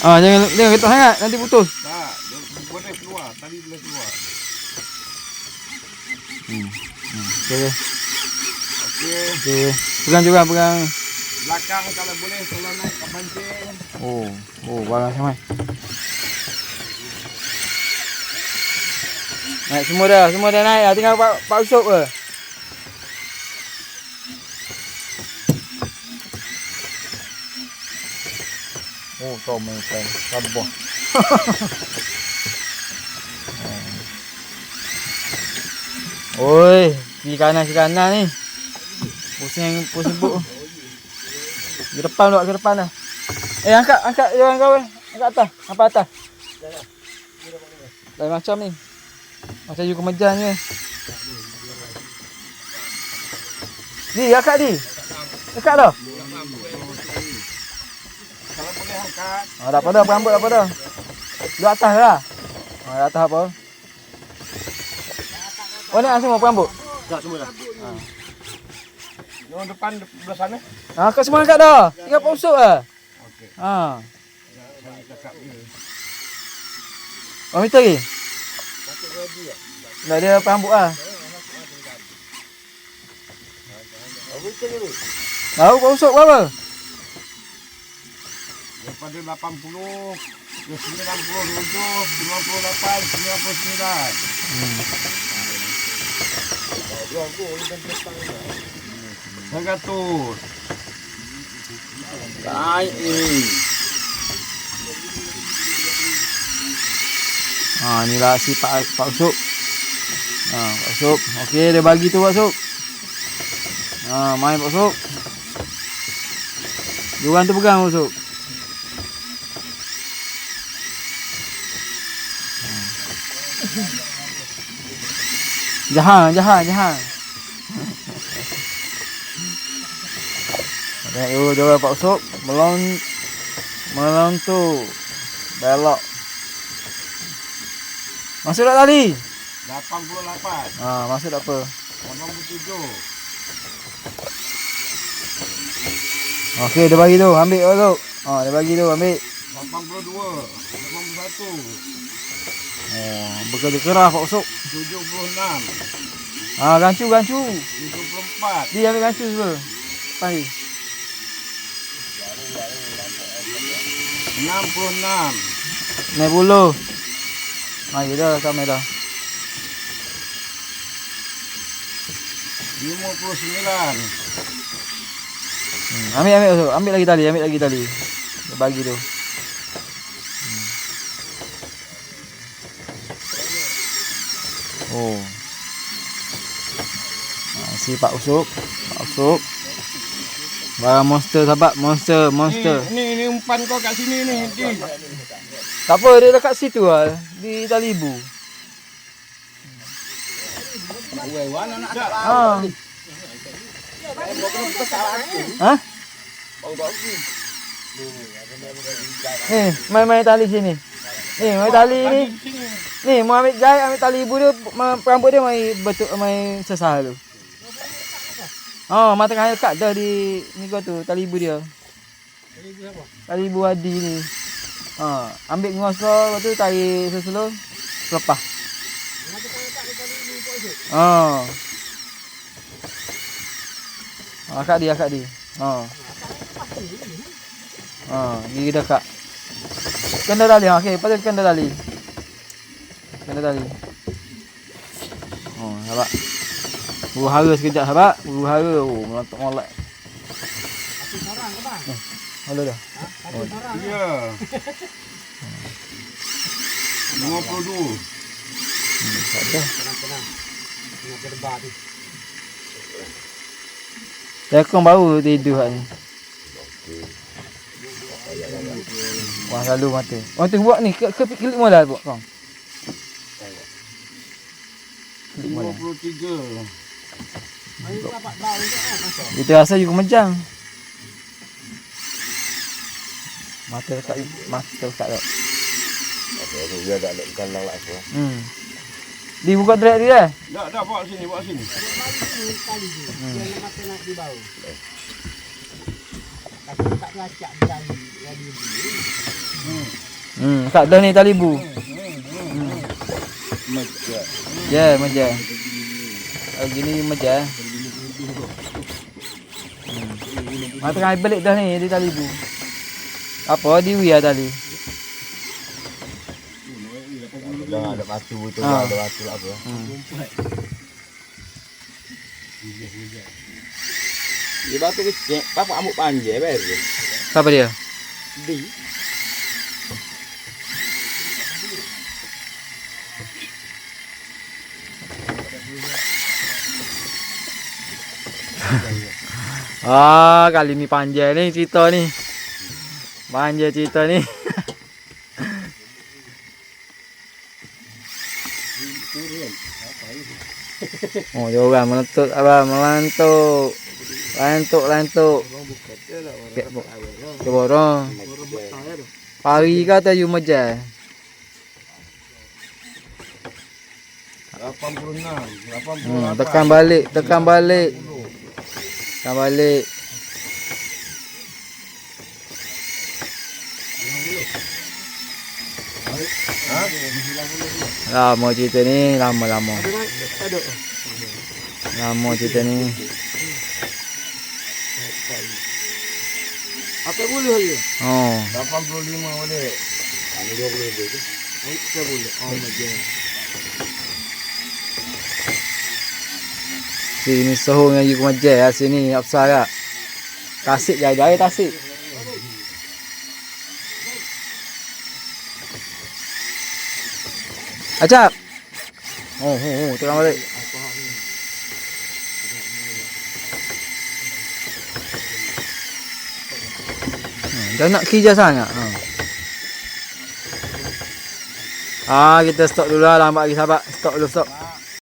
Jangan ketuk sangat, nanti putus. Tak, boleh keluar. Tali boleh keluar. Okey. Okey. Pegang juga, pegang. Belakang kalau boleh tolong naik ke pancing. Barang semai. Naik semua dah naik dah. Tinggal Pak Usop ke? Kau main kan. Sabar. Oi, pergi kanan ni. Pusing buk. Ke depan dah. Angkat jangan kau. Angkat atas. Apa atas? Lain macam ni. Macam you kemejan je. Angkat di. Angkat dah. Kalau boleh angkat. Tak apa dah, rambut tak apa dah. Duduk atas lah. Di atas apa? Ni semua rambut? Tak, semua dah. Yang depan belah sana. Angkat semua angkat dah. Tinggal Pak Usop lah. Okey. Saya cakap je. Berapa meter lagi? Dah dia rambut lah. Tahu Pak Usop berapa? Daripada 80 ke 97, 98, 99. 100. Baik ni. Inilah si Pak Usop. Pak Usop. Okey, dia bagi tu Pak Usop. Main Pak Usop. Diorang tu pegang Pak Usop. Jahan. Tengok dulu Pak Usop melontu belok. Masuk tak tali? 88. Masuk tak apa. 87. Okey, dia bagi tu, ambil Pak Usop. Dia bagi tu, ambil. 82. 81. Bekerja keras Pak Usop. 76. Gancu. 74. Dia ambil gancu semua. Pagi. 66. 90. Mari dah sampai dah. 59. Ambil Usop. Ambil lagi tali. Dia bagi tu. Si Pak Usop. Barang monster sahabat, monster. Ni umpan kau kat sini ni. Tak apa, dia dekat situ lah. Di tali ibu. Main tali sini. Main tali ni. Ni, mau ambil gaya, ambil tali ibu dia, rambut dia main sesah tu. Mata tengah dekat dah di ni kau tu, tali ibu dia. Tali ibu apa? Tali ibu Adi ni. Ambil ngosor, lepas tu tarik seselo, lepas. Mata tengah dekat di tali ibu kau tu. Akak di. Ni dekat. Kena tali, okey, patut kena tali. Sahabat. Buru hara sekejap sahabat. Melontok molek. Satu sarang ke bang? Halo dah. Satu sarang. Ya. 52. Tak ada. Tenang. Tengok gerbak tu. Tekong baru tidur kat ni. Wah, selalu mata. Tu buat ni ke klik mula buat kau. 53. Kita rasa you kemejang. Mata dekat tak. Okey, dia dah letakkan lang lah semua. Di buka drag dia. Dah bawa sini. Dia mata nak di bawah. Tapi tak lacak berani. Tak dah ni tali bu. Macam. Ya, macam. Gini macam. Mak tengah balik dah ni di tali bu. Apa di wia tali? Dah ada batu tu, ada batu lah apa. Dia batu kecil, apa amuk panjang ber. Siapa dia? Di. Kali ni panjang ni cerita ni. Panjang cerita ni. Oh, dia orang melentuk apa? Melantuk. Lantuk. Ke borong. Pari kata you meja. 86, 88. Tekan balik. Tekan balik. Lama cerita ni, lama. Lama cerita ni. Apa boleh lagi? Oh, 85 boleh. Ini 20 lebih tu. Kita boleh. Oh, macam. sini sohong yang you kemaja sini apsara. Tasik jaya tasik. Acap. Tengah balik. Dah nak kerja sangat. Kita stop dulu lah, lambat lagi sahabat. Stop dulu.